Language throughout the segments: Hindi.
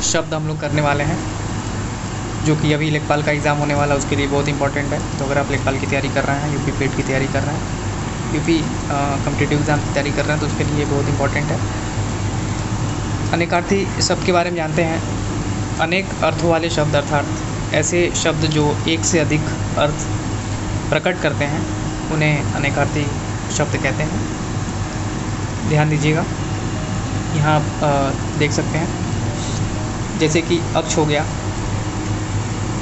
शब्द हम लोग करने वाले हैं, जो कि अभी लेखपाल का एग्ज़ाम होने वाला है, उसके लिए बहुत इंपॉर्टेंट है। तो अगर आप लेखपाल की तैयारी कर रहे हैं, यूपी पेट की तैयारी कर रहे हैं, यूपी कॉम्पिटिटिव एग्ज़ाम की तैयारी कर रहे हैं, तो उसके लिए बहुत इंपॉर्टेंट है। अनेकार्थी शब्द के बारे में जानते हैं। अनेक अर्थों वाले शब्द अर्थात ऐसे शब्द जो एक से अधिक अर्थ प्रकट करते हैं, उन्हें अनेकार्थी शब्द कहते हैं। ध्यान दीजिएगा, यहाँ आप देख सकते हैं, जैसे कि अक्ष हो गया,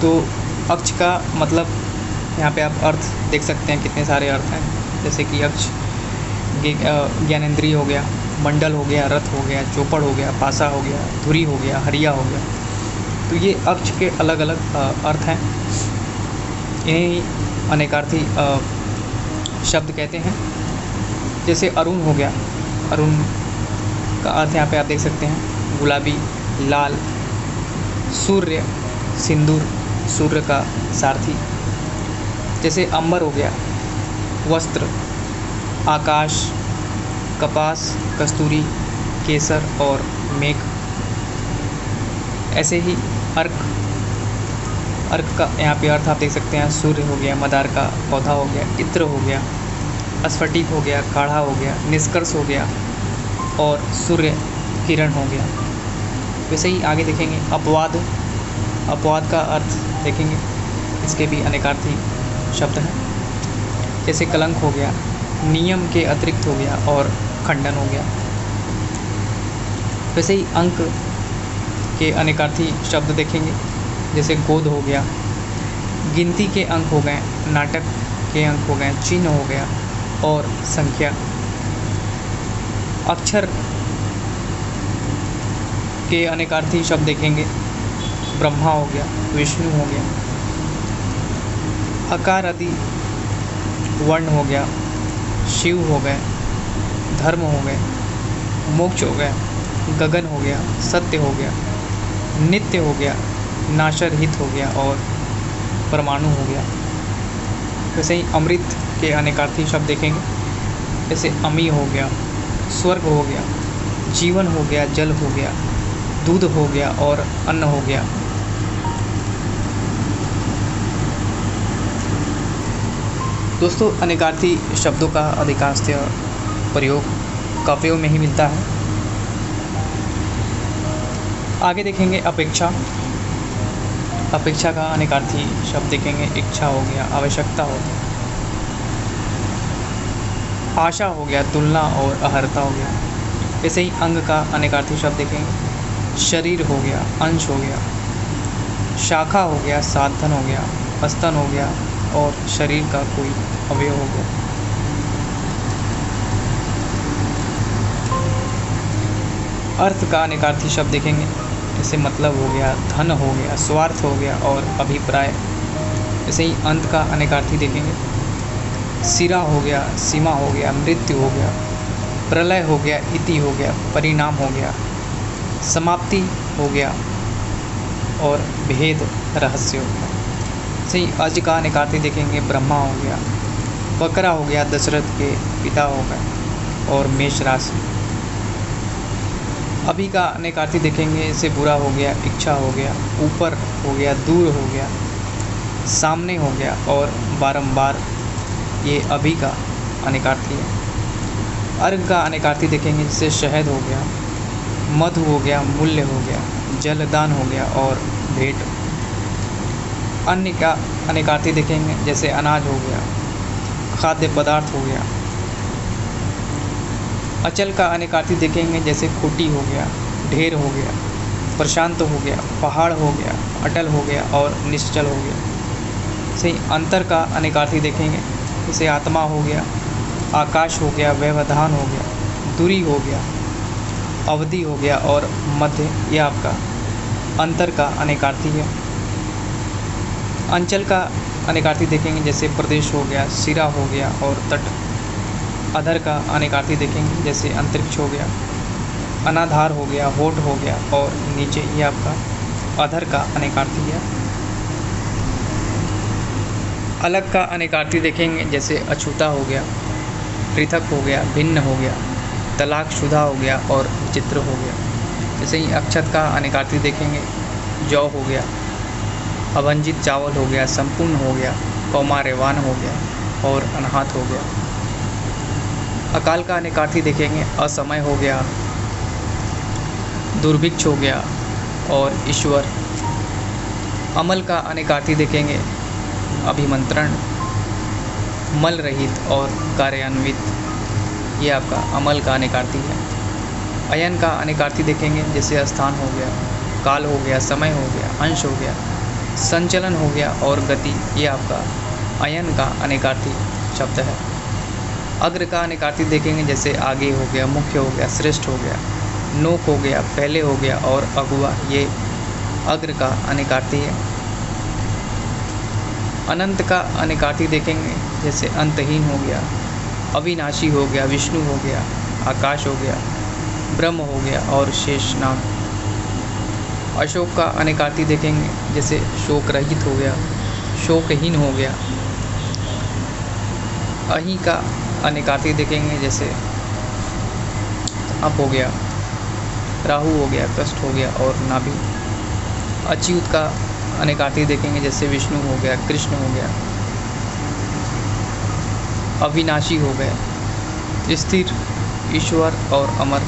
तो अक्ष का मतलब यहाँ पे आप अर्थ देख सकते हैं, कितने सारे अर्थ हैं। जैसे कि अक्ष ज्ञानेंद्रिय हो गया, मंडल हो गया, रथ हो गया, चौपड़ हो गया, पासा हो गया, धुरी हो गया, हरिया हो गया। तो ये अक्ष के अलग अलग अर्थ हैं, इन्हें अनेकार्थी शब्द कहते हैं। जैसे अरुण हो गया, अरुण का अर्थ यहाँ पे आप देख सकते हैं, गुलाबी, लाल। सूर्य, सिंदूर, सूर्य का सारथी। जैसे अंबर हो गया, वस्त्र, आकाश, कपास, कस्तूरी, केसर और मेघ। ऐसे ही अर्क, अर्क का यहाँ पे अर्थ आप देख सकते हैं, सूर्य हो गया, मदार का पौधा हो गया, इत्र हो गया, स्फटिक हो गया, काढ़ा हो गया, निष्कर्ष हो गया और सूर्य किरण हो गया। वैसे ही आगे देखेंगे अपवाद, अपवाद का अर्थ देखेंगे, इसके भी अनेकार्थी शब्द हैं। जैसे कलंक हो गया, नियम के अतिरिक्त हो गया और खंडन हो गया। वैसे ही अंक के अनेकार्थी शब्द देखेंगे, जैसे गोद हो गया, गिनती के अंक हो गए, नाटक के अंक हो गए, चिन्ह हो गया और संख्या। अक्षर के अनेकार्थी शब्द देखेंगे, ब्रह्मा हो गया, विष्णु हो गया। अकार आदि वर्ण हो गया, शिव हो गए, धर्म हो गए, मोक्ष हो गया, गगन हो गया, सत्य हो गया, नित्य हो गया, नाशरहित हो गया और परमाणु हो गया। वैसे ही अमृत के अनेकार्थी शब्द देखेंगे, जैसे अमी हो गया, स्वर्ग हो गया, जीवन हो गया, जल हो गया, दूध हो गया और अन्न हो गया। दोस्तों, अनेकार्थी शब्दों का अधिकांशतः प्रयोग काव्यों में ही मिलता है। आगे देखेंगे अपेक्षा। अपेक्षा का अनेकार्थी शब्द देखेंगे, इच्छा हो गया, आवश्यकता हो गया, आशा हो गया, तुलना और अहर्ता हो गया। वैसे ही अंग का अनेकार्थी शब्द देखेंगे, शरीर हो गया, अंश हो गया, शाखा हो गया, साधन हो गया, स्तन हो गया और शरीर का कोई अवयव हो गया। अर्थ का अनेकार्थी शब्द देखेंगे, जैसे मतलब हो गया, धन हो गया, स्वार्थ हो गया और अभिप्राय। जैसे ही अंत का अनेकार्थी देखेंगे, सिरा हो गया, सीमा हो गया, मृत्यु हो गया, प्रलय हो गया, इति हो गया, परिणाम हो गया, समाप्ति हो गया और भेद, रहस्य हो गया। सही अज का अनेकार्थी देखेंगे, ब्रह्मा हो गया, बकरा हो गया, दशरथ के पिता हो गए और मेष राशि। अभी का अनेकार्थी देखेंगे, इसे बुरा हो गया, इच्छा हो गया, ऊपर हो गया, दूर हो गया, सामने हो गया और बारंबार। ये अभी का अनेकार्थी है। अर्घ का अनेकार्थी देखेंगे, जिसे शहद हो गया, मधु हो गया, मूल्य हो गया, जलदान हो गया और भेंट। अन्य का अनेकार्थी देखेंगे, जैसे अनाज हो गया, खाद्य पदार्थ हो गया। अचल का अनेकार्थी देखेंगे, जैसे खूटी हो गया, ढेर हो गया, प्रशांत हो गया, पहाड़ हो गया, अटल हो गया और निश्चल हो गया। सही अंतर का अनेकार्थी देखेंगे, जैसे आत्मा हो गया, आकाश हो गया, व्यवधान हो गया, दूरी हो गया, अवधि हो गया और मध्य। यह आपका अंतर का अनेकार्थी है। अंचल का अनेकार्थी देखेंगे, जैसे प्रदेश हो गया, सिरा हो गया और तट। अधर का अनेकार्थी देखेंगे, जैसे अंतरिक्ष हो गया, अनाधार हो गया, होठ हो गया और नीचे। ये आपका अधर का अनेकार्थी है। अलग का अनेकार्थी देखेंगे, जैसे अछूता हो गया, पृथक हो गया, भिन्न हो गया, तलाकशुदा हो गया और विचित्र हो गया। जैसे ही अक्षत का अनेकार्थी देखेंगे, जौ हो गया, अभंजित चावल हो गया, संपूर्ण हो गया, कौमार्यवान हो गया और अनाहत हो गया। अकाल का अनेकार्थी देखेंगे, असमय हो गया, दुर्भिक्ष हो गया और ईश्वर। अमल का अनेकार्थी देखेंगे, अभिमंत्रण, मल रहित और कार्यान्वित, ये आपका अमल का अनेकार्थी है। अयन का अनेकार्थी देखेंगे, जैसे स्थान हो गया, काल हो गया, समय हो गया, अंश हो गया, संचलन हो गया और गति, ये आपका अयन का अनेकार्थी शब्द है। अग्र का अनेकार्थी देखेंगे, जैसे आगे हो गया, मुख्य हो गया, श्रेष्ठ हो गया, नोक हो गया, पहले हो गया और अगुआ, ये अग्र का अनेकार्थी है। अनंत का अनेकार्थी देखेंगे, जैसे अंतहीन हो गया, अविनाशी हो गया, विष्णु हो गया, आकाश हो गया, ब्रह्म हो गया और शेषनाग। अशोक का अनेकार्थी देखेंगे, जैसे शोक रहित हो गया, शोकहीन हो गया। अहि का अनेकार्थी देखेंगे, जैसे अप हो गया, राहु हो गया, कष्ट हो गया और नाभि। अच्युत का अनेकार्थी देखेंगे, जैसे विष्णु हो गया, कृष्ण हो गया, अविनाशी हो गए, स्थिर, ईश्वर और अमर,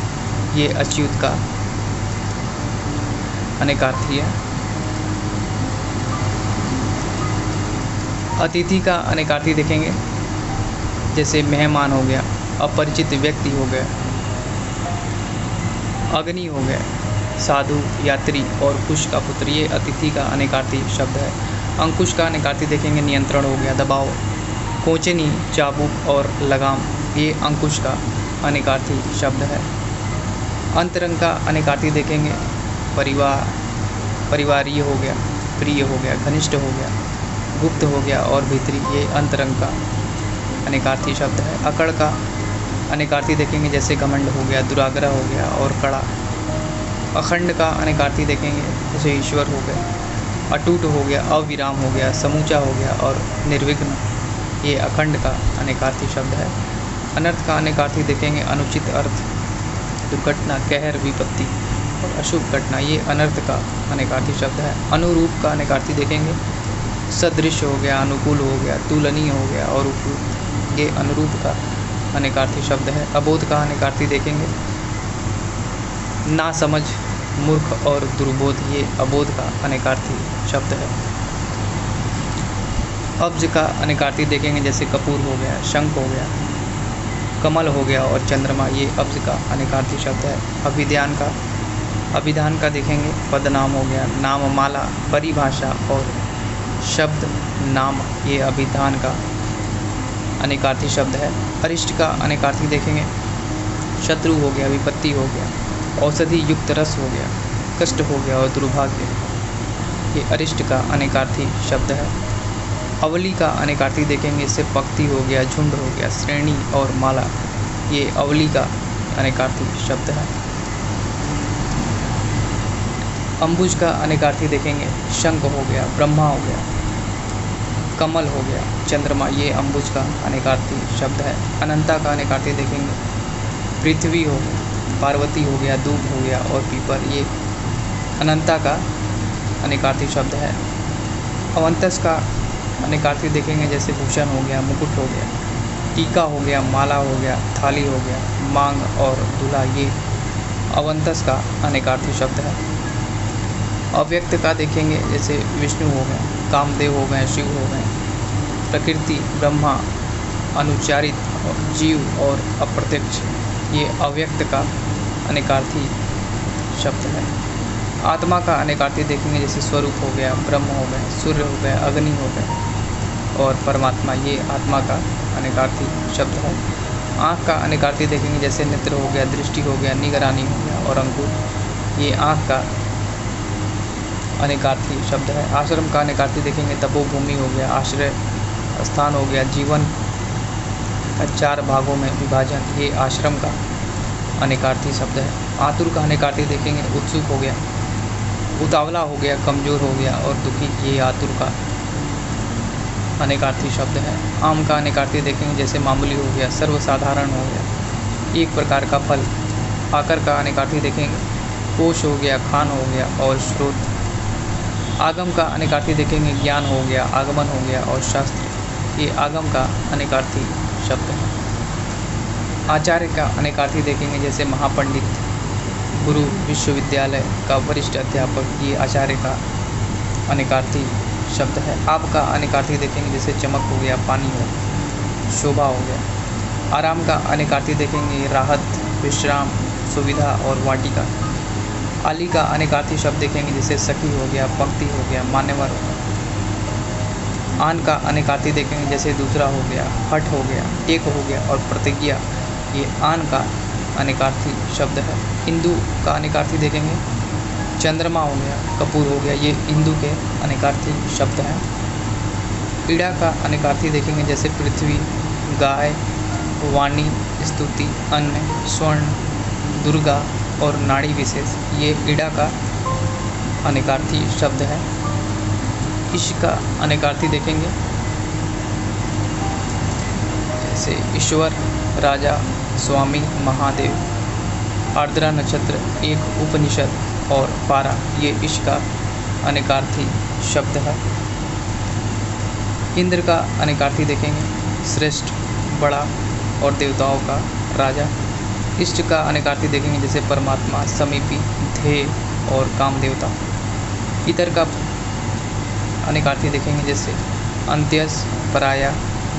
ये अच्युत का अनेकार्थी है। अतिथि का अनेकार्थी देखेंगे, जैसे मेहमान हो गया, अपरिचित व्यक्ति हो गया, अग्नि हो गया, साधु, यात्री और कुश का पुत्र, ये अतिथि का अनेकार्थी शब्द है। अंकुश का अनेकार्थी देखेंगे, नियंत्रण हो गया, दबाव, कोचनी, चाबुक और लगाम, ये अंकुश का अनेकार्थी शब्द है। अंतरंग का अनेकार्थी देखेंगे, परिवारीय हो गया, प्रिय हो गया, घनिष्ठ हो गया, गुप्त हो गया और भीतरी, ये अंतरंग का अनेकार्थी शब्द है। अकड़ का अनेकार्थी देखेंगे, जैसे घमंड हो गया, दुराग्रह हो गया और कड़ा। अखंड का अनेकार्थी देखेंगे, जैसे ईश्वर हो गया, अटूट हो गया, अविराम हो गया, समूचा हो गया और निर्विघ्न, ये अखंड का अनेकार्थी शब्द है। अनर्थ का अनेकार्थी देखेंगे, अनुचित अर्थ, दुर्घटना, कहर, विपत्ति और अशुभ घटना, ये अनर्थ का अनेकार्थी शब्द है। अनुरूप का अनेकार्थी देखेंगे, सदृश हो गया, अनुकूल हो गया, तुलनीय हो गया और उपयुक्त, ये अनुरूप का अनेकार्थी शब्द है। अबोध का अनेकार्थी देखेंगे, ना समझ, मूर्ख और दुर्बोध, ये अबोध का अनेकार्थी शब्द है। अब्ज का अनेकार्थी देखेंगे, जैसे कपूर हो गया, शंख हो गया, कमल हो गया और चंद्रमा, ये अब्ज का अनेकार्थी शब्द है। अभिधान का देखेंगे, पदनाम हो गया, नाममाला, परिभाषा और शब्द नाम, ये अभिधान का अनेकार्थी शब्द है। अरिष्ट का अनेकार्थी देखेंगे, शत्रु हो गया, विपत्ति हो गया, औषधि युक्त रस हो गया, कष्ट हो गया और दुर्भाग्य, ये अरिष्ट का अनेकार्थी शब्द है। अवली का अनेकार्थी देखेंगे, इससे पंक्ति हो गया, झुंड हो गया, श्रेणी और माला, ये अवली का अनेकार्थी शब्द है। अंबुज का अनेकार्थी देखेंगे, शंख हो गया, ब्रह्मा हो गया, कमल हो गया, चंद्रमा, ये अंबुज का अनेकार्थी शब्द है। अनंता का अनेकार्थी देखेंगे, पृथ्वी हो गया, पार्वती हो गया, दूब हो गया और पीपर, ये अनंता का अनेकार्थी शब्द है। अवंतस का अनेकार्थी देखेंगे, जैसे भूषण हो गया, मुकुट हो गया, टीका हो गया, माला हो गया, थाली हो गया, मांग और दूल्हा, ये अवंतस का अनेकार्थी शब्द है। अव्यक्त का देखेंगे, जैसे विष्णु हो गए, कामदेव हो गए, शिव हो गए, प्रकृति, ब्रह्मा, अनुच्चारित, जीव और अप्रत्यक्ष, ये अव्यक्त का अनेकार्थी शब्द है। आत्मा का अनेकार्थी देखेंगे, जैसे स्वरूप हो गया, ब्रह्म हो गए, सूर्य हो गए, अग्नि हो गए और परमात्मा, ये आत्मा का अनेकार्थी शब्द है। आँख का अनेकार्थी देखेंगे, जैसे नेत्र हो गया, दृष्टि हो गया, निगरानी हो गया और अंकुर, ये आँख का अनेकार्थी शब्द है। आश्रम का अनेकार्थी देखेंगे, तपोभूमि हो गया, आश्रय स्थान हो गया, जीवन का 4 भागों में विभाजन, ये आश्रम का अनेकार्थी शब्द है। आतुर का अनेकार्थी देखेंगे, उत्सुक हो गया, उतावला हो गया, कमज़ोर हो गया और दुखी, ये आतुर का अनेकार्थी शब्द है। आम का अनेकार्थी देखेंगे, जैसे मामूली हो गया, सर्वसाधारण हो गया, एक प्रकार का फल। आकर का अनेकार्थी देखेंगे, कोश हो गया, खान हो गया और स्रोत। आगम का अनेकार्थी देखेंगे, ज्ञान हो गया, आगमन हो गया और शास्त्र। ये आगम का अनेकार्थी शब्द है। आचार्य का अनेकार्थी देखेंगे, जैसे महापंडित, गुरु, विश्वविद्यालय का वरिष्ठ अध्यापक, ये आचार्य का अनेकार्थी शब्द है। आप का अनेकार्थी देखेंगे, जैसे चमक हो गया, पानी हो, शोभा हो गया। आराम का अनेकार्थी देखेंगे, राहत, विश्राम, सुविधा और वाटिका। आली का अनेकार्थी शब्द देखेंगे, जैसे सखी हो गया, पंक्ति हो गया, मान्यवर हो गया। आन का अनेकार्थी देखेंगे, जैसे दूसरा हो गया, हट हो गया, टेक हो गया और प्रतिज्ञा। ये आन का अनेकार्थी शब्द है। इंदु का अनेकार्थी देखेंगे, चंद्रमा हो गया, कपूर हो गया, ये इंदु के अनेकार्थी शब्द हैं। ईड़ा का अनेकार्थी देखेंगे, जैसे पृथ्वी, गाय, वाणी, स्तुति, अन्न, स्वर्ण, दुर्गा और नाड़ी विशेष। ये ईड़ा का अनेकार्थी शब्द है। ईश का अनेकार्थी देखेंगे, जैसे ईश्वर, राजा, स्वामी, महादेव। आर्द्रा नक्षत्र, एक उपनिषद और पारा, ये ईश का अनेकार्थी शब्द है। इंद्र का अनेकार्थी देखेंगे, श्रेष्ठ, बड़ा और देवताओं का राजा। इष्ट का अनेकार्थी देखेंगे, जैसे परमात्मा, समीपी, ध्येय और काम देवता। इतर का अनेकार्थी देखेंगे, जैसे अंत्यस, पराया,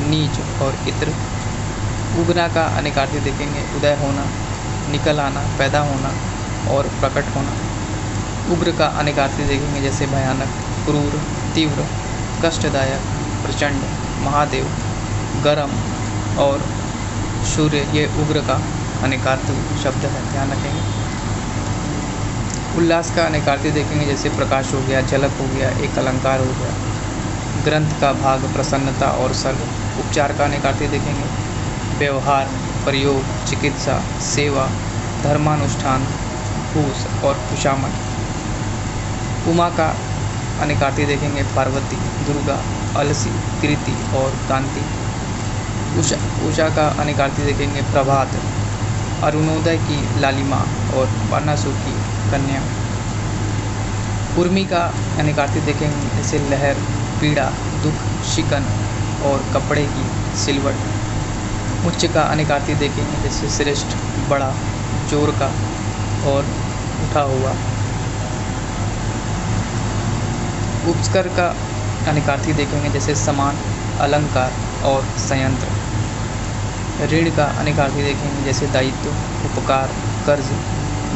नीच और इत्र। उगना का अनेकार्थी देखेंगे, उदय होना, निकल आना, पैदा होना और प्रकट होना। उग्र का अनेकार्थी देखेंगे, जैसे भयानक, क्रूर, तीव्र, कष्टदायक, प्रचंड, महादेव, गरम और सूर्य, ये उग्र का अनेकार्थी शब्द है, ध्यान रखेंगे। उल्लास का अनेकार्थी देखेंगे, जैसे प्रकाश हो गया, झलक हो गया, एक अलंकार हो गया। ग्रंथ का भाग, प्रसन्नता और सर्ग। उपचार का अनेकार्थी देखेंगे, व्यवहार, प्रयोग, चिकित्सा, सेवा, धर्मानुष्ठान, फूस और खुशामद। उमा का अनेकार्थी देखेंगे, पार्वती, दुर्गा, अलसी, कृति और कांति। उषा का अनेकार्थी देखेंगे, प्रभात, अरुणोदय की लालिमा और पानासु की कन्या। उर्मी का अनेकार्थी देखेंगे, जैसे लहर, पीड़ा, दुख, शिकन और कपड़े की सिलवट। उच्च का अनेकार्थी देखेंगे, जैसे श्रेष्ठ, बड़ा, जोर का और उठा हुआ। उपस्कर का अनेकार्थी देखेंगे, जैसे समान, अलंकार और संयंत्र। ऋण का अनेकार्थी देखेंगे, जैसे दायित्व, उपकार, कर्ज,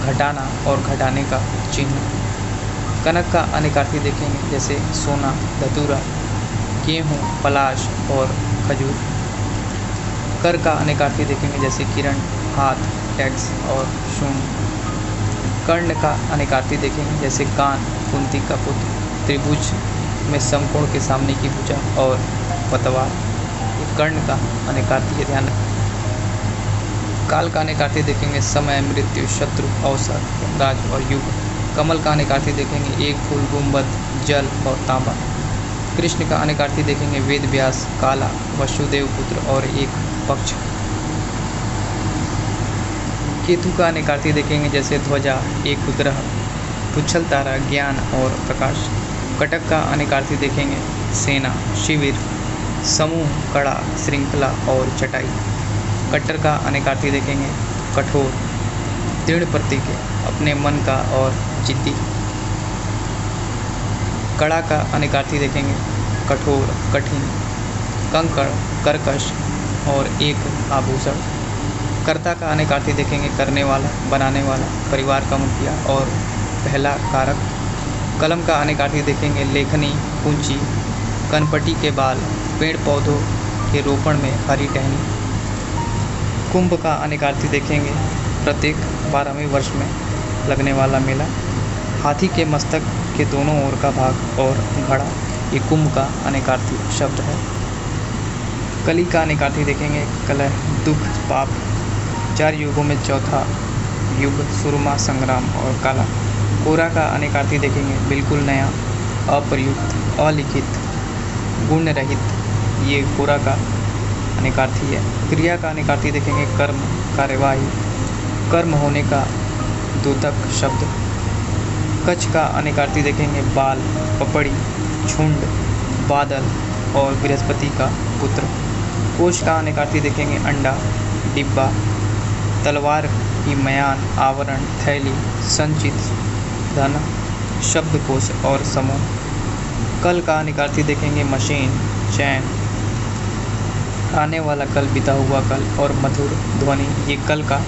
घटाना और घटाने का चिन्ह। कनक का अनेकार्थी देखेंगे, जैसे सोना, धतूरा, गेहूँ, पलाश और खजूर। कर का अनेकार्थी देखेंगे, जैसे किरण, हाथ, टैक्स और शून्य। कर्ण का अनेकार्थी देखेंगे, जैसे कान, कुंती का पुत्र, त्रिभुज में समकोण के सामने की भुजा और पतवार। कर्ण का अनेकार्थी, ध्यान। काल का अनेकार्थी देखेंगे, समय, मृत्यु, शत्रु, अवसर, राज और युग। कमल का अनेकार्थी देखेंगे, एक फूल, गुंबद, जल और तांबा। कृष्ण का अनेकार्थी देखेंगे, वेद व्यास, काला, वसुदेव पुत्र और एक पक्ष। केतु का अनेकार्थी देखेंगे, जैसे ध्वजा, एक ग्रह, पुच्छल तारा, ज्ञान और प्रकाश। कटक का अनेकार्थी देखेंगे, सेना, शिविर, समूह, कड़ा, श्रृंखला और चटाई। कट्टर का अनेकार्थी देखेंगे, कठोर, दृढ़ प्रतीक है, अपने मन का और जिद्दी। कड़ा का अनेकार्थी देखेंगे, कठोर, कठिन, कंकड़, कर्कश और एक आभूषण। कर्ता का अनेकार्थी देखेंगे, करने वाला, बनाने वाला, परिवार का मुखिया और पहला कारक। कलम का अनेकार्थी देखेंगे, लेखनी, पूंची, कनपटी के बाल, पेड़ पौधों के रोपण में हरी टहनी। कुंभ का अनेकार्थी देखेंगे, प्रत्येक 12वें वर्ष में लगने वाला मेला। हाथी के मस्तक के दोनों ओर का भाग और घड़ा, ये कुंभ का अनेकार्थी शब्द है। कली का अनेकार्थी देखेंगे, कलह, दुख, पाप। 4 युगों में चौथा युग, सुरमा, संग्राम और काला। कोरा का अनेकार्थी देखेंगे, बिल्कुल नया, अप्रयुक्त, अलिखित, गुण रहित, ये कोरा का अनेकार्थी है। क्रिया का अनेकार्थी देखेंगे, कर्म, कार्यवाही, कर्म होने का द्योतक शब्द। कच्छ का अनेकार्थी देखेंगे बाल, पपड़ी, झुंड, बादल और बृहस्पति का पुत्र। कोश का अनेकार्थी देखेंगे अंडा, डिब्बा, तलवार की मयान, आवरण, थैली, संचित, धन, शब्दकोश और समूह। कल का अनेकार्थी देखेंगे मशीन, चैन, आने वाला कल, बीता हुआ कल और मधुर ध्वनि, ये कल का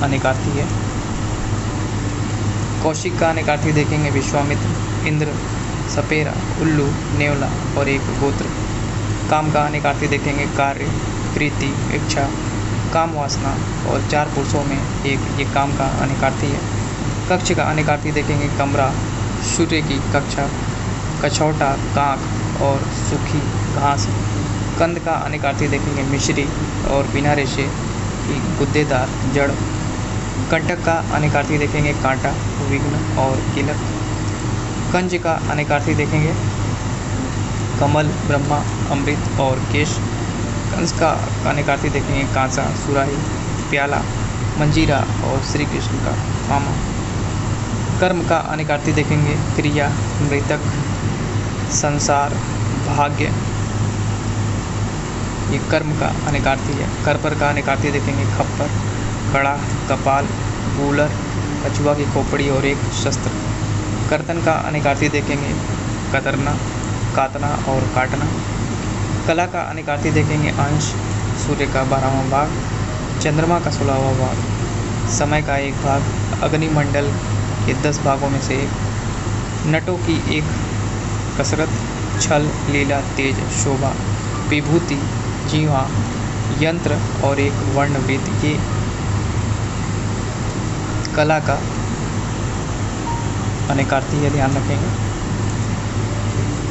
अनेकार्थी है। कौशिक का अनेकार्थी देखेंगे विश्वामित्र, इंद्र, सपेरा, उल्लू, नेवला और एक गोत्र। काम का अनेकार्थी देखेंगे कार्य, प्रीति, इच्छा, काम वासना और 4 पुरुषों में एक, ये काम का अनेकार्थी है। कक्ष का अनेकार्थी देखेंगे कमरा, सूर्य की कक्षा, कछौटा, कांक और सूखी घास। कंद का अनेकार्थी देखेंगे मिश्री और बिना रेशे की गुद्देदार जड़। कंटक का अनेकार्थी देखेंगे कांटा, विघ्न और किलक। कंज का अनेकार्थी देखेंगे कमल, ब्रह्मा, अमृत और केश। कंस का अनेकार्थी देखेंगे कांसा, सुराही, प्याला, मंजीरा और श्री कृष्ण का मामा। कर्म का अनेकार्थी देखेंगे क्रिया, मृतक, संसार, भाग्य, ये कर्म का अनेकार्थी है। करपर का अनेकार्थी देखेंगे खप्पर, कड़ा, कपाल, गूलर, कछुआ की खोपड़ी और एक शस्त्र। कर्तन का अनेकार्थी देखेंगे कतरना, काटना और काटना। कला का अनेकार्थी देखेंगे अंश, सूर्य का 12वां भाग, चंद्रमा का 16वां भाग, समय का 1 भाग, अग्निमंडल के 10 भागों में से 1, नटों की एक कसरत, छल, लीला, तेज, शोभा, विभूति, जीवा, यंत्र और एक वर्णवृत्त, ये कला का अनेकार्थी है, ध्यान रखेंगे।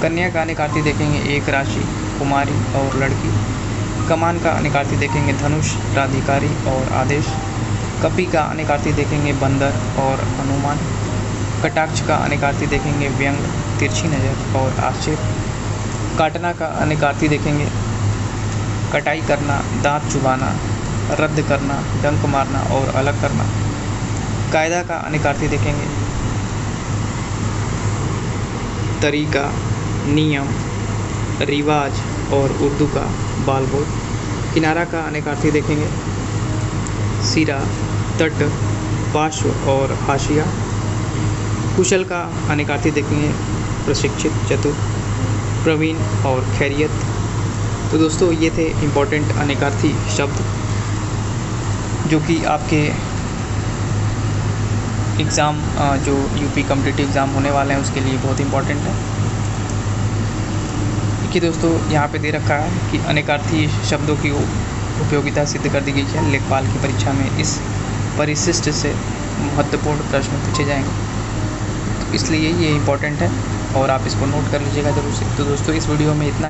कन्या का अनेकार्थी देखेंगे एक राशि, कुमारी और लड़की। कमान का अनेकार्थी देखेंगे धनुष, प्राधिकारी और आदेश। कपी का अनेकार्थी देखेंगे बंदर और हनुमान। कटाक्ष का अनेकार्थी देखेंगे व्यंग, तिरछी नज़र और आश्चर्य। काटना का अनेकार्थी देखेंगे कटाई करना, दांत चुबाना, रद्द करना, डंक मारना और अलग करना। कायदा का अनेकार्थी देखेंगे तरीका, नियम, रिवाज और उर्दू का बालबोध। किनारा का अनेकार्थी देखेंगे सिरा, तट, पार्श्व और हाशिया। कुशल का अनेकार्थी देखेंगे प्रशिक्षित, चतुर, प्रवीण और खैरियत। तो दोस्तों ये थे इम्पोर्टेंट अनेकार्थी शब्द जो कि आपके एग्ज़ाम जो यूपी कॉम्पिटिटिव एग्ज़ाम होने वाले हैं उसके लिए बहुत इम्पोर्टेंट है। देखिए दोस्तों यहाँ पे दे रखा है कि अनेकार्थी शब्दों की उपयोगिता सिद्ध कर दी गई है। लेखपाल की परीक्षा में इस परिशिष्ट से महत्वपूर्ण प्रश्न पूछे जाएंगे, तो इसलिए ये इम्पोर्टेंट है और आप इसको नोट कर लीजिएगा जरूर से। तो दोस्तों इस वीडियो में इतना।